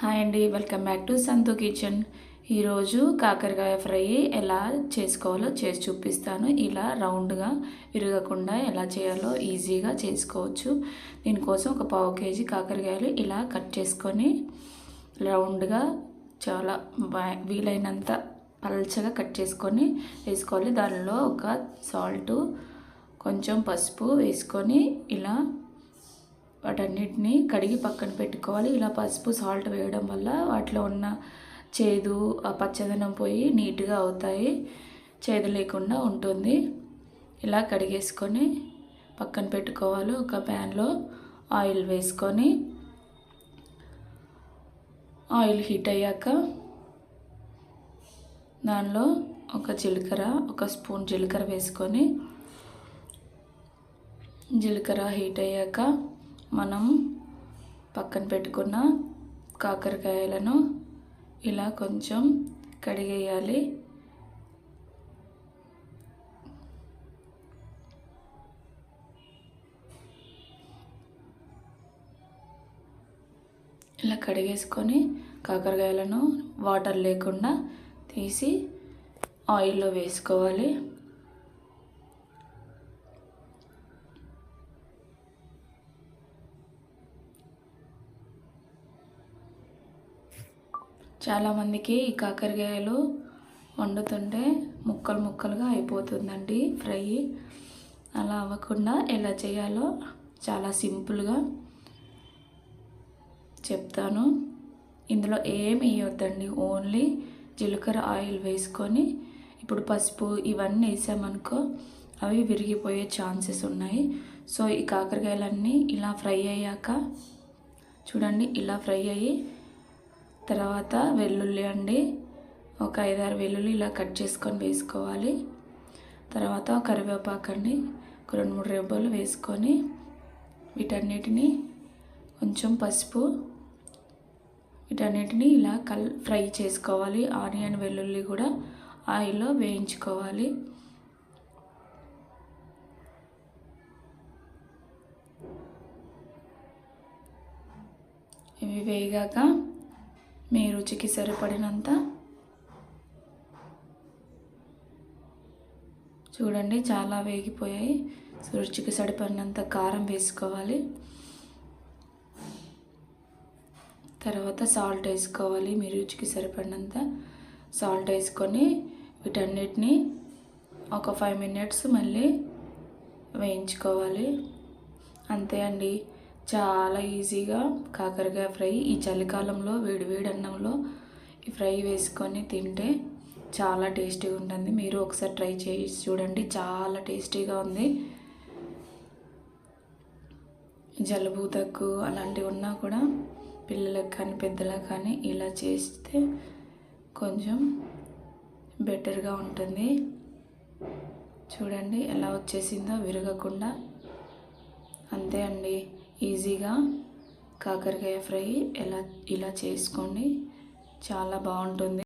Hi అండి, welcome back to Santhu kitchen. ఈరోజు కాకరకాయ ఫ్రై ఎలా చేసుకోవాలో చేసి చూపిస్తాను. ఇలా రౌండ్గా విరగకుండా ఎలా చేయాలో ఈజీగా చేసుకోవచ్చు. దీనికోసం ఒక 1/2 కేజీ కాకరకాయలు ఇలా కట్ చేసుకొని రౌండ్గా చాలా వీలైనంత పల్చగా కట్ చేసుకొని వేసుకోవాలి. దానిలో ఒక సాల్టు, కొంచెం పసుపు వేసుకొని ఇలా వాటన్నిటిని కడిగి పక్కన పెట్టుకోవాలి. ఇలా పసుపు సాల్ట్ వేయడం వల్ల వాటిలో ఉన్న చేదు పచ్చదనం పోయి నీట్గా అవుతాయి, చేదు లేకుండా ఉంటుంది. ఇలా కడిగేసుకొని పక్కన పెట్టుకోవాలి. ఒక ప్యాన్లో ఆయిల్ వేసుకొని ఆయిల్ హీట్ అయ్యాక దానిలో ఒక స్పూన్ జీలకర్ర వేసుకొని జీలకర్ర హీట్ అయ్యాక మనం పక్కన పెట్టుకున్న కాకరకాయలను ఇలా కొంచెం కడిగేయాలి. ఇలా కడిగేసుకొని కాకరకాయలను వాటర్ లేకుండా తీసి ఆయిల్లో వేసుకోవాలి. చాలామందికి ఈ కాకరకాయలు వండుతుంటే ముక్కలు ముక్కలుగా అయిపోతుందండి ఫ్రై. అలా అవ్వకుండా ఎలా చేయాలో చాలా సింపుల్గా చెప్తాను. ఇందులో ఏమి వేయొద్దండి, ఓన్లీ జీలకర్ర ఆయిల్ వేసుకొని ఇప్పుడు పసుపు ఇవన్నీ వేసామనుకో అవి విరిగిపోయే ఛాన్సెస్ ఉన్నాయి. సో ఈ కాకరకాయలన్నీ ఇలా ఫ్రై అయ్యాక చూడండి, ఇలా ఫ్రై అయ్యి తర్వాత వెల్లుల్లి అండి, ఒక 5-6 వెల్లుల్లి ఇలా కట్ చేసుకొని వేసుకోవాలి. తర్వాత కరివేపాకు అండి, ఒక 2-3 రెబ్బలు వేసుకొని వీటన్నిటిని కొంచెం పసుపు వీటన్నిటిని ఇలా ఫ్రై చేసుకోవాలి. ఆనియన్ వెల్లుల్లి కూడా ఆయిల్లో వేయించుకోవాలి. ఇవి వేగాక మీ రుచికి సరిపడినంత చూడండి, చాలా వేగిపోయాయి. రుచికి సరిపడినంత కారం వేసుకోవాలి. తర్వాత సాల్ట్ వేసుకోవాలి. మీ రుచికి సరిపడినంత సాల్ట్ వేసుకొని వీటన్నిటిని ఒక 5 మినిట్స్ మళ్ళీ వేయించుకోవాలి. అంతే అండి, చాలా ఈజీగా కాకరకాయ ఫ్రై. ఈ చలికాలంలో వేడివేడి అన్నంలో ఈ ఫ్రై వేసుకొని తింటే చాలా టేస్టీగా ఉంటుంది. మీరు ఒకసారి ట్రై చేసి చూడండి, చాలా టేస్టీగా ఉంది. జలుబు దగ్గు అలాంటివి ఉన్నా కూడా పిల్లలకు కానీ పెద్దలకు కానీ ఇలా చేస్తే కొంచెం బెటర్గా ఉంటుంది. చూడండి ఎలా వచ్చేసిందో విరగకుండా. అంతే అండి, ఈజీగా కాకరకాయ ఫ్రై ఇలా చేసుకోండి, చాలా బాగుంటుంది.